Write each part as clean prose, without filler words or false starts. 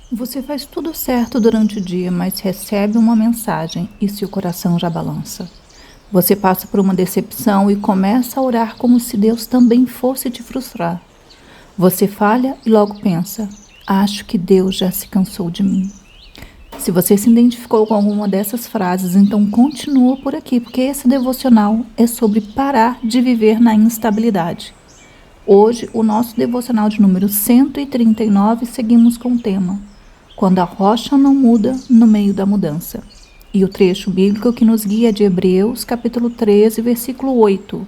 Você faz tudo certo durante o dia, mas recebe uma mensagem e seu coração já balança. Você passa por uma decepção e começa a orar como se Deus também fosse te frustrar. Você falha e logo pensa: acho que Deus já se cansou de mim. Se você se identificou com alguma dessas frases, então continua por aqui, porque esse devocional é sobre parar de viver na instabilidade. Hoje, o nosso devocional de número 139, seguimos com o tema: quando a rocha não muda no meio da mudança. E o trecho bíblico que nos guia é de Hebreus, capítulo 13, versículo 8.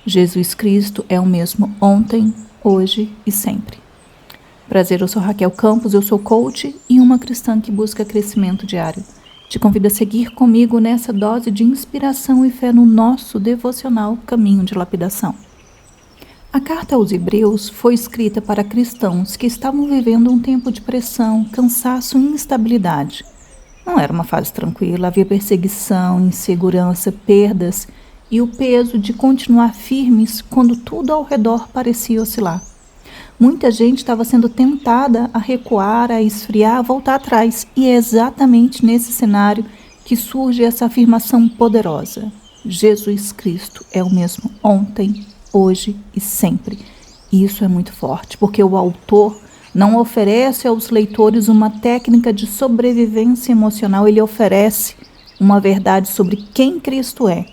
Jesus Cristo é o mesmo ontem, hoje e sempre. Prazer, eu sou Raquel Campos, eu sou coach e uma cristã que busca crescimento diário. Te convido a seguir comigo nessa dose de inspiração e fé no nosso devocional Caminho de Lapidação. A carta aos Hebreus foi escrita para cristãos que estavam vivendo um tempo de pressão, cansaço e instabilidade. Não era uma fase tranquila, havia perseguição, insegurança, perdas e o peso de continuar firmes quando tudo ao redor parecia oscilar. Muita gente estava sendo tentada a recuar, a esfriar, a voltar atrás. E é exatamente nesse cenário que surge essa afirmação poderosa: Jesus Cristo é o mesmo ontem, hoje e sempre. E isso é muito forte, porque o autor não oferece aos leitores uma técnica de sobrevivência emocional, ele oferece uma verdade sobre quem Cristo é.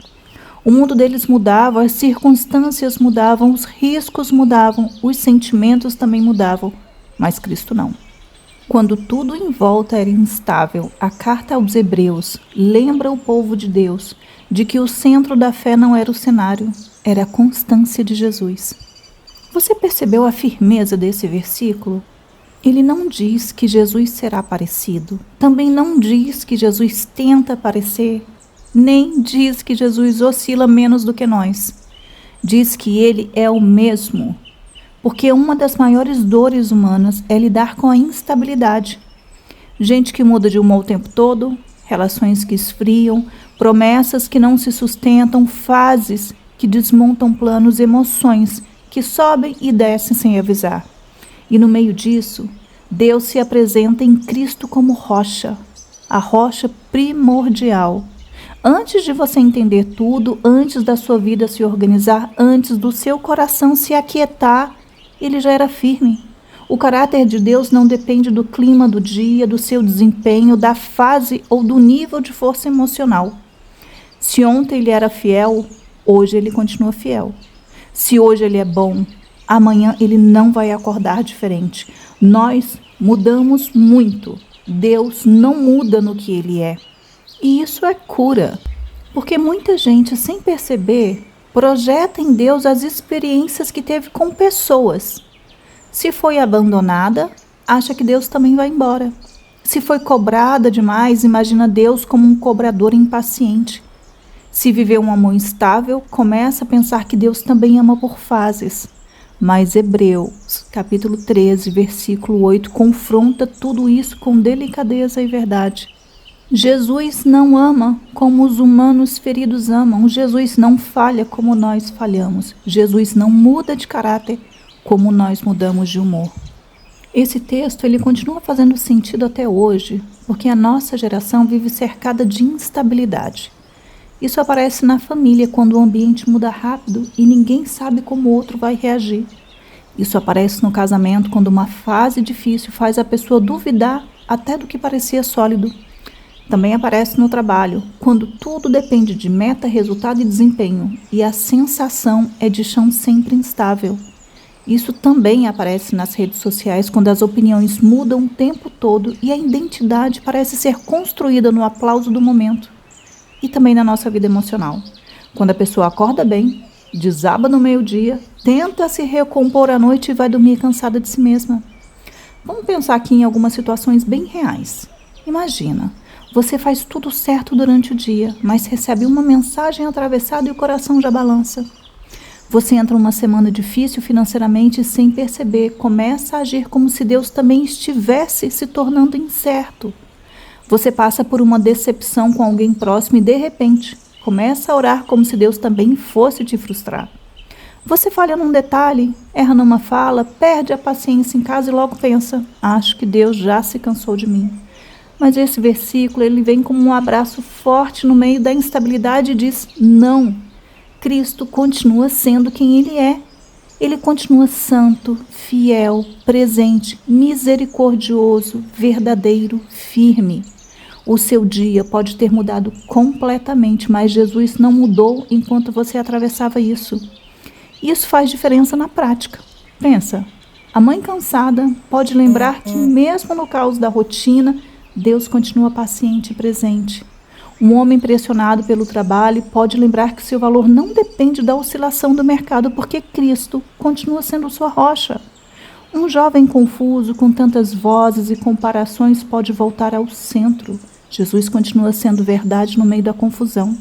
O mundo deles mudava, as circunstâncias mudavam, os riscos mudavam, os sentimentos também mudavam, mas Cristo não. Quando tudo em volta era instável, a carta aos Hebreus lembra o povo de Deus de que o centro da fé não era o cenário, era a constância de Jesus. Você percebeu a firmeza desse versículo? Ele não diz que Jesus será parecido, também não diz que Jesus tenta parecer, nem diz que Jesus oscila menos do que nós. Diz que ele é o mesmo, porque uma das maiores dores humanas é lidar com a instabilidade. Gente que muda de humor o tempo todo, relações que esfriam, promessas que não se sustentam, fases que desmontam planos, emoções que sobem e descem sem avisar. E no meio disso, Deus se apresenta em Cristo como rocha, a rocha primordial. Antes de você entender tudo, antes da sua vida se organizar, antes do seu coração se aquietar, ele já era firme. O caráter de Deus não depende do clima do dia, do seu desempenho, da fase ou do nível de força emocional. Se ontem ele era fiel, hoje ele continua fiel. Se hoje ele é bom, amanhã ele não vai acordar diferente. Nós mudamos muito. Deus não muda no que ele é. E isso é cura, porque muita gente, sem perceber, projeta em Deus as experiências que teve com pessoas. Se foi abandonada, acha que Deus também vai embora. Se foi cobrada demais, imagina Deus como um cobrador impaciente. Se viveu um amor instável, começa a pensar que Deus também ama por fases. Mas Hebreus, capítulo 13, versículo 8, confronta tudo isso com delicadeza e verdade. Jesus não ama como os humanos feridos amam. Jesus não falha como nós falhamos. Jesus não muda de caráter como nós mudamos de humor. Esse texto ele continua fazendo sentido até hoje, porque a nossa geração vive cercada de instabilidade. Isso aparece na família quando o ambiente muda rápido e ninguém sabe como o outro vai reagir. Isso aparece no casamento quando uma fase difícil faz a pessoa duvidar até do que parecia sólido. Também aparece no trabalho, quando tudo depende de meta, resultado e desempenho, e a sensação é de chão sempre instável. Isso também aparece nas redes sociais, quando as opiniões mudam o tempo todo e a identidade parece ser construída no aplauso do momento. E também na nossa vida emocional, quando a pessoa acorda bem, desaba no meio-dia, tenta se recompor à noite e vai dormir cansada de si mesma. Vamos pensar aqui em algumas situações bem reais. Imagina, você faz tudo certo durante o dia, mas recebe uma mensagem atravessada e o coração já balança. Você entra numa semana difícil financeiramente e, sem perceber, começa a agir como se Deus também estivesse se tornando incerto. Você passa por uma decepção com alguém próximo e, de repente, começa a orar como se Deus também fosse te frustrar. Você falha num detalhe, erra numa fala, perde a paciência em casa e logo pensa: acho que Deus já se cansou de mim. Mas esse versículo, ele vem como um abraço forte no meio da instabilidade e diz: não, Cristo continua sendo quem Ele é. Ele continua santo, fiel, presente, misericordioso, verdadeiro, firme. O seu dia pode ter mudado completamente, mas Jesus não mudou enquanto você atravessava isso. Isso faz diferença na prática. Pensa, a mãe cansada pode lembrar que mesmo no caos da rotina, Deus continua paciente e presente. Um homem pressionado pelo trabalho pode lembrar que seu valor não depende da oscilação do mercado, porque Cristo continua sendo sua rocha. Um jovem confuso, com tantas vozes e comparações, pode voltar ao centro. Jesus continua sendo verdade no meio da confusão.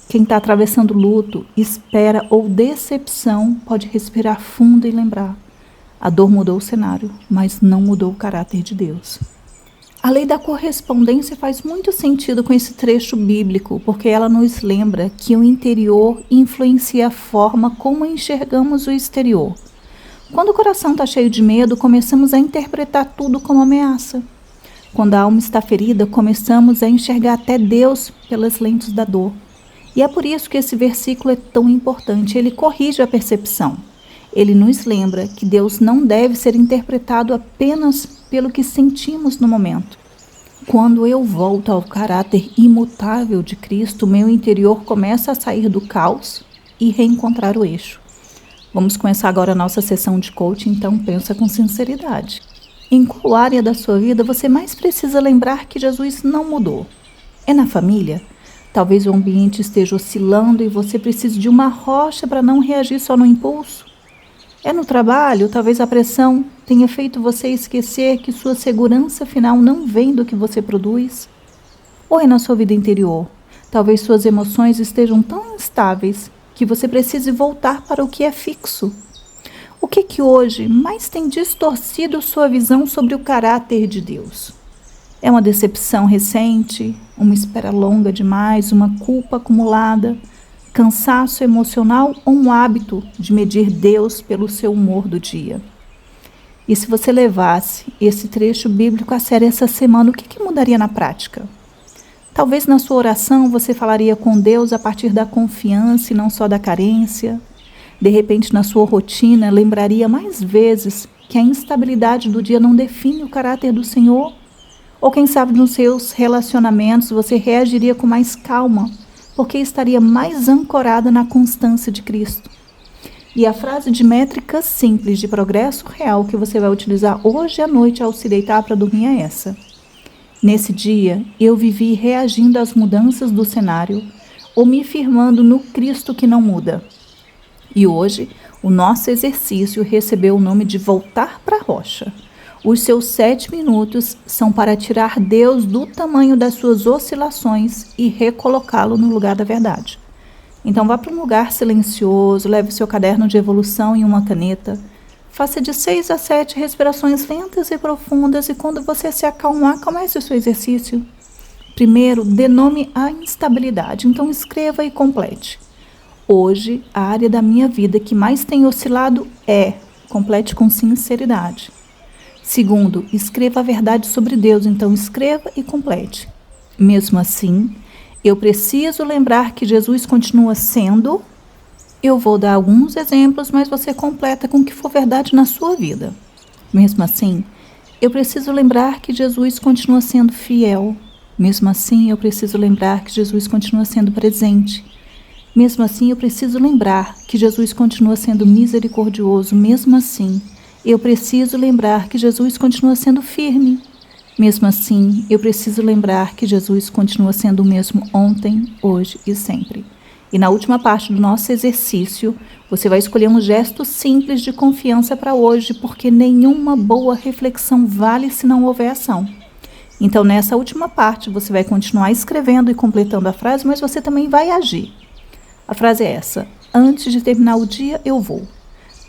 Quem está atravessando luto, espera ou decepção pode respirar fundo e lembrar: a dor mudou o cenário, mas não mudou o caráter de Deus. A lei da correspondência faz muito sentido com esse trecho bíblico, porque ela nos lembra que o interior influencia a forma como enxergamos o exterior. Quando o coração está cheio de medo, começamos a interpretar tudo como ameaça. Quando a alma está ferida, começamos a enxergar até Deus pelas lentes da dor. E é por isso que esse versículo é tão importante. Ele corrige a percepção. Ele nos lembra que Deus não deve ser interpretado apenas pelo que sentimos no momento. Quando eu volto ao caráter imutável de Cristo, meu interior começa a sair do caos e reencontrar o eixo. Vamos começar agora a nossa sessão de coaching, então pensa com sinceridade. Em qual área da sua vida você mais precisa lembrar que Jesus não mudou? É na família? Talvez o ambiente esteja oscilando e você precise de uma rocha para não reagir só no impulso. É no trabalho? Talvez a pressão tenha feito você esquecer que sua segurança final não vem do que você produz. Ou é na sua vida interior? Talvez suas emoções estejam tão instáveis que você precise voltar para o que é fixo. O que hoje mais tem distorcido sua visão sobre o caráter de Deus? É uma decepção recente, uma espera longa demais, uma culpa acumulada, cansaço emocional ou um hábito de medir Deus pelo seu humor do dia? E se você levasse esse trecho bíblico a sério essa semana, o que mudaria na prática? Talvez na sua oração você falaria com Deus a partir da confiança e não só da carência. De repente, na sua rotina, lembraria mais vezes que a instabilidade do dia não define o caráter do Senhor. Ou quem sabe nos seus relacionamentos você reagiria com mais calma, porque estaria mais ancorada na constância de Cristo. E a frase de métrica simples de progresso real que você vai utilizar hoje à noite ao se deitar para dormir é essa: nesse dia, eu vivi reagindo às mudanças do cenário ou me firmando no Cristo que não muda. E hoje, o nosso exercício recebeu o nome de voltar para a rocha. Os seus 7 minutos são para tirar Deus do tamanho das suas oscilações e recolocá-lo no lugar da verdade. Então vá para um lugar silencioso, leve seu caderno de evolução e uma caneta. Faça de 6 a 7 respirações lentas e profundas e quando você se acalmar, comece o seu exercício. Primeiro, dê nome à instabilidade, então escreva e complete. Hoje, a área da minha vida que mais tem oscilado é, complete com sinceridade. Segundo, escreva a verdade sobre Deus, então escreva e complete. Mesmo assim, eu preciso lembrar que Jesus continua sendo. Eu vou dar alguns exemplos, mas você completa com o que for verdade na sua vida. Mesmo assim, eu preciso lembrar que Jesus continua sendo fiel. Mesmo assim, eu preciso lembrar que Jesus continua sendo presente. Mesmo assim, eu preciso lembrar que Jesus continua sendo misericordioso. Mesmo assim, eu preciso lembrar que Jesus continua sendo firme. Mesmo assim, eu preciso lembrar que Jesus continua sendo o mesmo ontem, hoje e sempre. E na última parte do nosso exercício, você vai escolher um gesto simples de confiança para hoje, porque nenhuma boa reflexão vale se não houver ação. Então, nessa última parte, você vai continuar escrevendo e completando a frase, mas você também vai agir. A frase é essa: antes de terminar o dia, eu vou.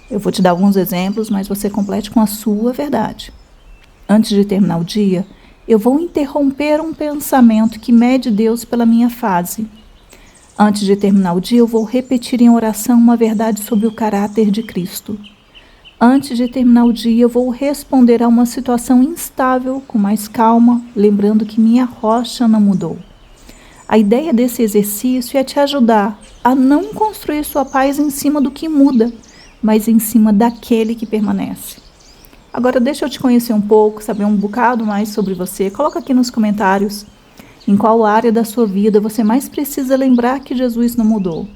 Eu vou te dar alguns exemplos, mas você complete com a sua verdade. Antes de terminar o dia, eu vou interromper um pensamento que mede Deus pela minha fase. Antes de terminar o dia, eu vou repetir em oração uma verdade sobre o caráter de Cristo. Antes de terminar o dia, eu vou responder a uma situação instável com mais calma, lembrando que minha rocha não mudou. A ideia desse exercício é te ajudar a não construir sua paz em cima do que muda, mas em cima daquele que permanece. Agora deixa eu te conhecer um pouco, saber um bocado mais sobre você. Coloca aqui nos comentários em qual área da sua vida você mais precisa lembrar que Jesus não mudou.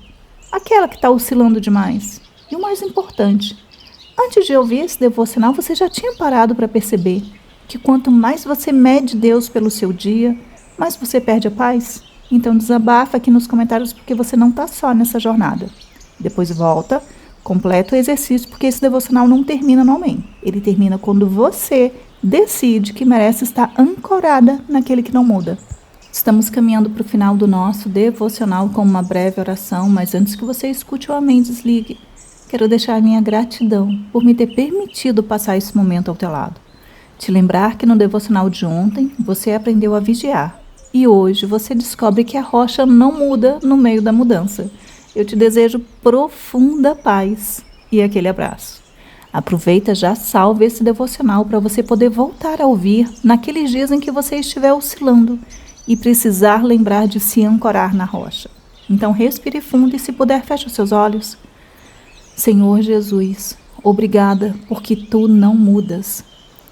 Aquela que está oscilando demais. E o mais importante, antes de ouvir esse devocional, você já tinha parado para perceber que quanto mais você mede Deus pelo seu dia, mais você perde a paz? Então desabafa aqui nos comentários, porque você não está só nessa jornada. Depois volta, completa o exercício, porque esse devocional não termina no amém. Ele termina quando você decide que merece estar ancorada naquele que não muda. Estamos caminhando para o final do nosso devocional com uma breve oração, mas antes que você escute o amém, desligue. Quero deixar a minha gratidão por me ter permitido passar esse momento ao teu lado. Te lembrar que no devocional de ontem você aprendeu a vigiar. E hoje você descobre que a rocha não muda no meio da mudança. Eu te desejo profunda paz e aquele abraço. Aproveita, já salve esse devocional para você poder voltar a ouvir naqueles dias em que você estiver oscilando e precisar lembrar de se ancorar na rocha. Então respire fundo e, se puder, feche os seus olhos. Senhor Jesus, obrigada porque Tu não mudas.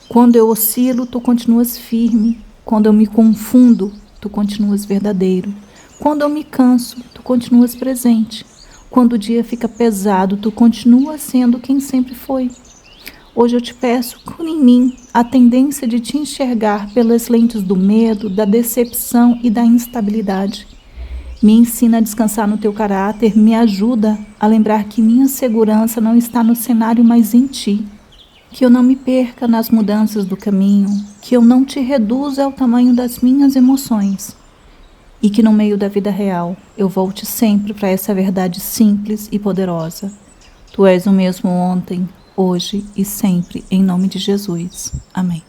Quando eu oscilo, Tu continuas firme. Quando eu me confundo, Tu continuas verdadeiro. Quando eu me canso, Tu continuas presente. Quando o dia fica pesado, Tu continuas sendo quem sempre foi. Hoje eu te peço, cura em mim a tendência de te enxergar pelas lentes do medo, da decepção e da instabilidade. Me ensina a descansar no Teu caráter, me ajuda a lembrar que minha segurança não está no cenário, mas em Ti. Que eu não me perca nas mudanças do caminho, que eu não te reduza ao tamanho das minhas emoções. E que no meio da vida real eu volte sempre para essa verdade simples e poderosa. Tu és o mesmo ontem, hoje e sempre, em nome de Jesus. Amém.